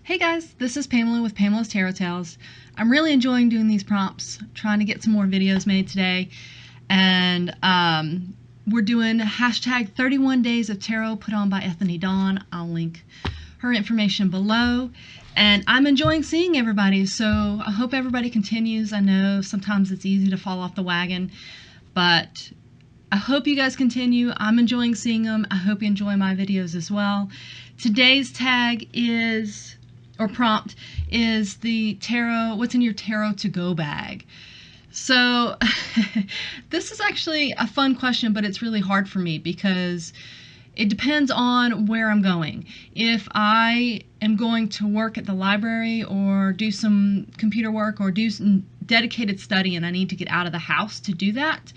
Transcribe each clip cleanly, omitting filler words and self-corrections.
Hey guys, this is Pamela with Pamela's Tarot Tales. I'm really enjoying doing these prompts, trying to get some more videos made today. And we're doing hashtag 31 Days of Tarot put on by Ethany Dawn. I'll link her information below. And I'm enjoying seeing everybody, so I hope everybody continues. I know sometimes it's easy to fall off the wagon, but I hope you guys continue. I'm enjoying seeing them. I hope you enjoy my videos as well. Today's tag is, or prompt, is the tarot, what's in your tarot to go bag. So this is actually a fun question, but it's really hard for me because it depends on where I'm going. If I am going to work at the library or do some computer work or do some dedicated study and I need to get out of the house to do that,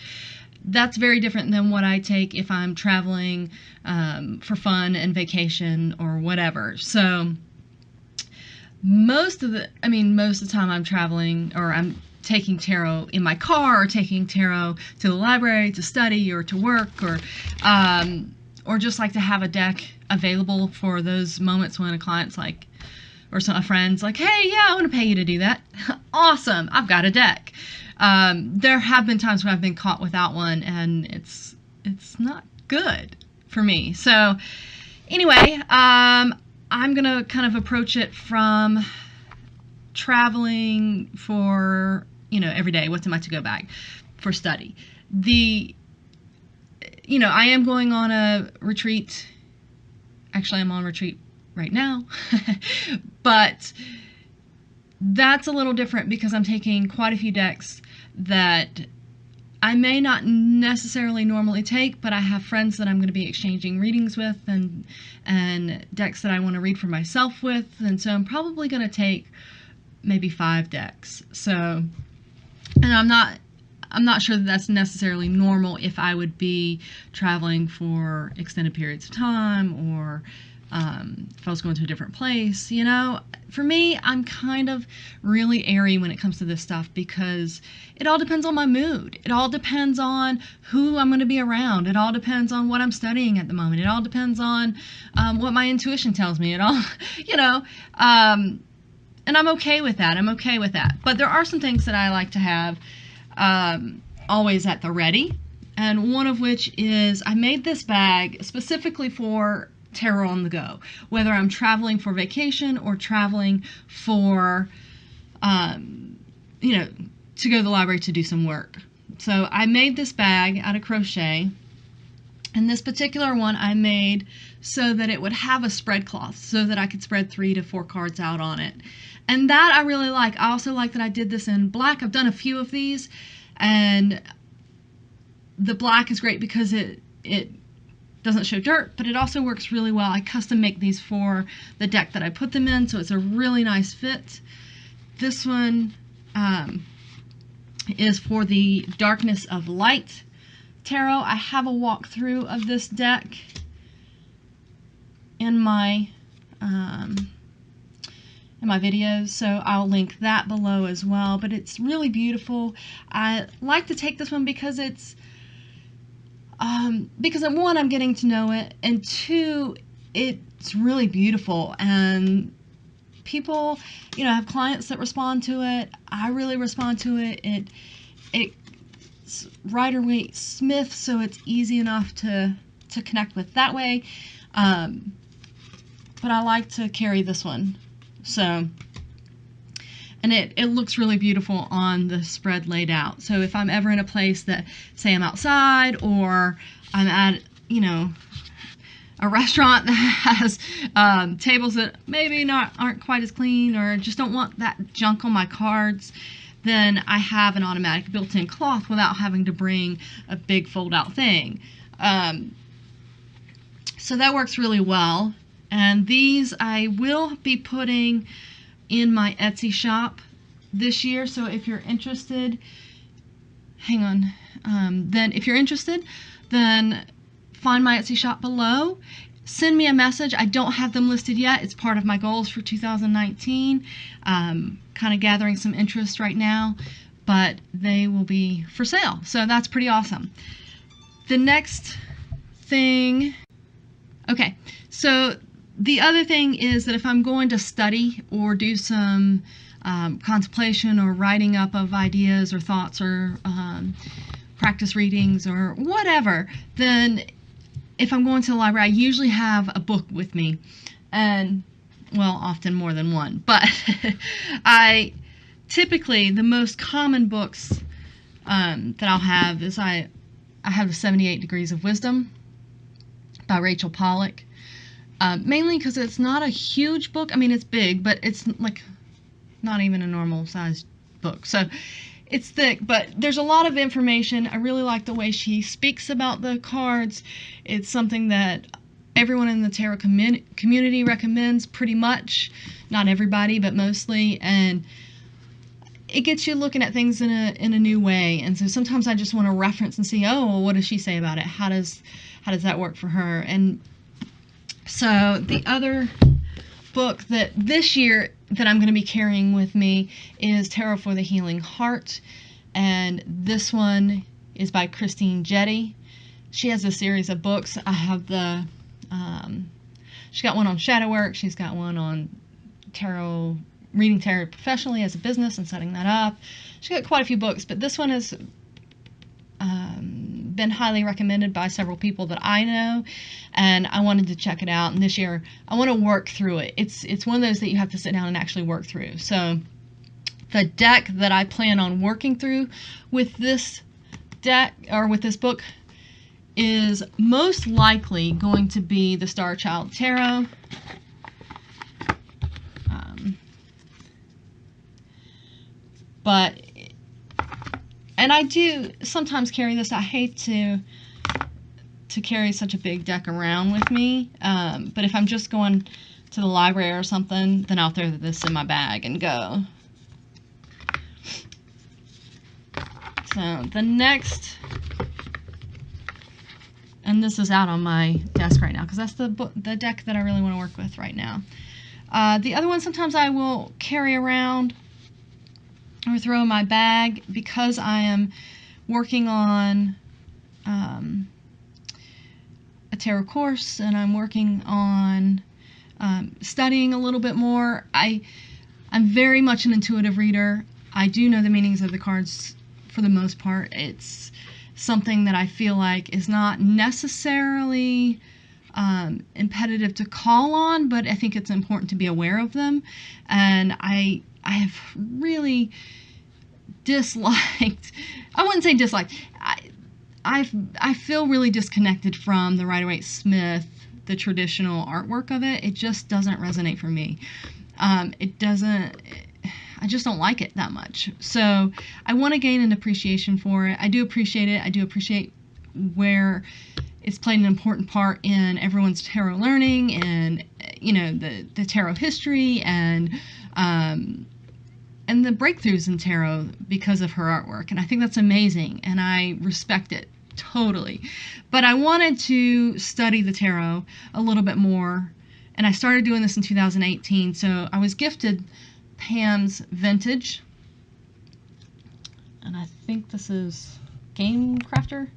that's very different than what I take if I'm traveling for fun and vacation or whatever. So most of the time I'm traveling, or I'm taking tarot in my car, or taking tarot to the library to study or to work, or just like to have a deck available for those moments when a client's like, or a friend's like, hey, yeah, I want to pay you to do that. Awesome, I've got a deck. There have been times when I've been caught without one, and it's not good for me. So anyway, I'm gonna kind of approach it from traveling for, every day, what's in my to-go bag for study. I am going on a retreat. Actually, I'm on retreat right now, but that's a little different because I'm taking quite a few decks that I may not necessarily normally take, but I have friends that I'm going to be exchanging readings with, and decks that I want to read for myself with, and so I'm probably going to take maybe 5 decks. So, and I'm not sure that that's necessarily normal if I would be traveling for extended periods of time, or if I was going to a different place. For me, I'm kind of really airy when it comes to this stuff because it all depends on my mood. It all depends on who I'm going to be around. It all depends on what I'm studying at the moment. It all depends on what my intuition tells me. It all, and I'm okay with that. I'm okay with that. But there are some things that I like to have always at the ready, and one of which is I made this bag specifically for tarot on the go, whether I'm traveling for vacation or traveling for, to go to the library to do some work. So I made this bag out of crochet, and this particular one I made so that it would have a spread cloth so that I could spread 3 to 4 cards out on it. And that I really like. I also like that I did this in black. I've done a few of these, and the black is great because it doesn't show dirt, but it also works really well. I custom make these for the deck that I put them in, so it's a really nice fit. This one is for the Darkness of Light tarot. I have a walkthrough of this deck in my videos, so I'll link that below as well. But it's really beautiful. I like to take this one because it's one, I'm getting to know it, and 2, it's really beautiful, and people, have clients that respond to it. I really respond to it. It's Rider-Waite Smith, so it's easy enough to connect with that way. But I like to carry this one. So, and it looks really beautiful on the spread laid out. So if I'm ever in a place that, say I'm outside, or I'm at, a restaurant that has tables that maybe aren't quite as clean, or just don't want that junk on my cards, then I have an automatic built-in cloth without having to bring a big fold-out thing. So that works really well. And these I will be putting in my Etsy shop this year. So if you're interested, then if you're interested, then find my Etsy shop below. Send me a message. I don't have them listed yet. It's part of my goals for 2019. Kind of gathering some interest right now, but they will be for sale. So that's pretty awesome. The next thing, okay, so The other thing is that if I'm going to study or do some contemplation or writing up of ideas or thoughts or practice readings or whatever, then if I'm going to the library, I usually have a book with me, and well, often more than one, but I typically, the most common books that I'll have is I have the 78 Degrees of Wisdom by Rachel Pollack, mainly because it's not a huge book. I mean, it's big, but it's like not even a normal sized book, so it's thick, but there's a lot of information. I really like the way she speaks about the cards. It's something that everyone in the tarot community recommends pretty much. Not everybody, but mostly. And it gets you looking at things in a new way. And so sometimes I just want to reference and see, oh, well, what does she say about it? How does that work for her? And so the other book that this year that I'm going to be carrying with me is Tarot for the Healing Heart, and this one is by Christine Jetty. She has a series of books. I have the she's got one on shadow work, she's got one on tarot, reading tarot professionally as a business and setting that up. She's got quite a few books, but this one has been highly recommended by several people that I know, and I wanted to check it out. And this year I want to work through it. It's one of those that you have to sit down and actually work through. So the deck that I plan on working through with this deck, or with this book, is most likely going to be the Starchild Tarot. And I do sometimes carry this. I hate to carry such a big deck around with me, but if I'm just going to the library or something, then I'll throw this in my bag and go. So the next, and this is out on my desk right now because that's the deck that I really want to work with right now. The other one sometimes I will carry around or throw in my bag because I am working on a tarot course, and I'm working on studying a little bit more. I'm very much an intuitive reader. I do know the meanings of the cards for the most part. It's something that I feel like is not necessarily imperative to call on, but I think it's important to be aware of them. And I have really disliked, I wouldn't say disliked, I feel really disconnected from the Rider-Waite-Smith, the traditional artwork of it. It just doesn't resonate for me. It doesn't, I just don't like it that much. So I want to gain an appreciation for it. I do appreciate it. I do appreciate where it's played an important part in everyone's tarot learning, and you know, the tarot history, and the breakthroughs in tarot because of her artwork. And I think that's amazing, and I respect it totally. But I wanted to study the tarot a little bit more, and I started doing this in 2018. So I was gifted Pam's Vintage, and I think this is Game Crafter.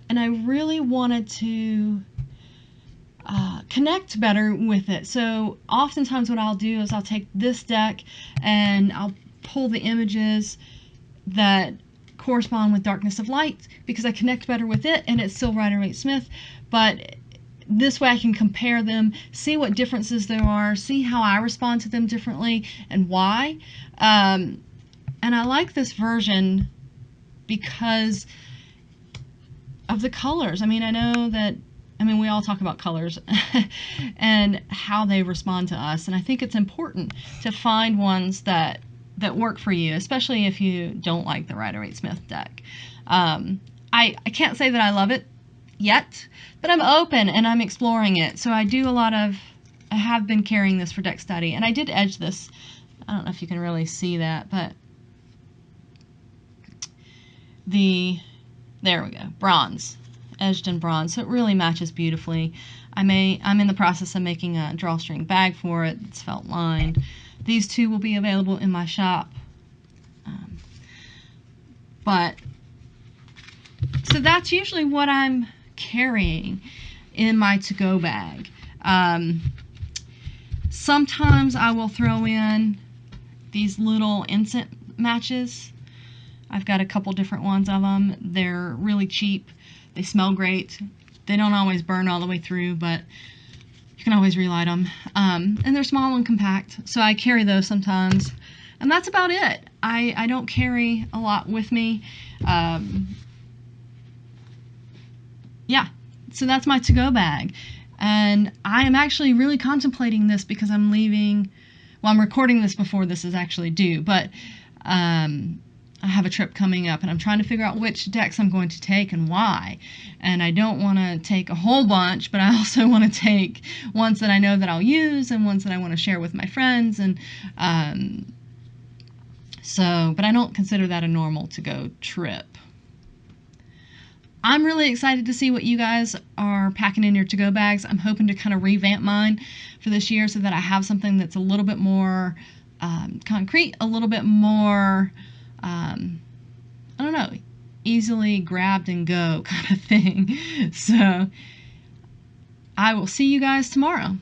And I really wanted to connect better with it. So oftentimes what I'll do is I'll take this deck and I'll pull the images that correspond with Darkness of Light because I connect better with it, and it's still Rider-Waite-Smith, but this way I can compare them, see what differences there are, see how I respond to them differently and why. And I like this version because of the colors. I mean, I know that, we all talk about colors and how they respond to us, and I think it's important to find ones that work for you, especially if you don't like the Rider-Waite-Smith deck. I can't say that I love it yet, but I'm open and I'm exploring it. So I have been carrying this for deck study, and I did edge this. I don't know if you can really see that, but there we go, bronze, edged in bronze, so it really matches beautifully. I'm in the process of making a drawstring bag for it. It's felt lined. These two will be available in my shop. So that's usually what I'm carrying. in my to-go bag. Sometimes I will throw in these little incense matches. I've got a couple different ones of them. They're really cheap. They smell great. They don't always burn all the way through, but you can always relight them. And they're small and compact, so I carry those sometimes. And that's about it. I don't carry a lot with me. Yeah, so that's my to-go bag. And I am actually really contemplating this because I'm leaving, well, I'm recording this before this is actually due, but I have a trip coming up and I'm trying to figure out which decks I'm going to take and why. And I don't want to take a whole bunch, but I also want to take ones that I know that I'll use and ones that I want to share with my friends. And but I don't consider that a normal to-go trip. I'm really excited to see what you guys are packing in your to-go bags. I'm hoping to kind of revamp mine for this year so that I have something that's a little bit more concrete, a little bit more, I don't know, easily grabbed and go kind of thing. So I will see you guys tomorrow.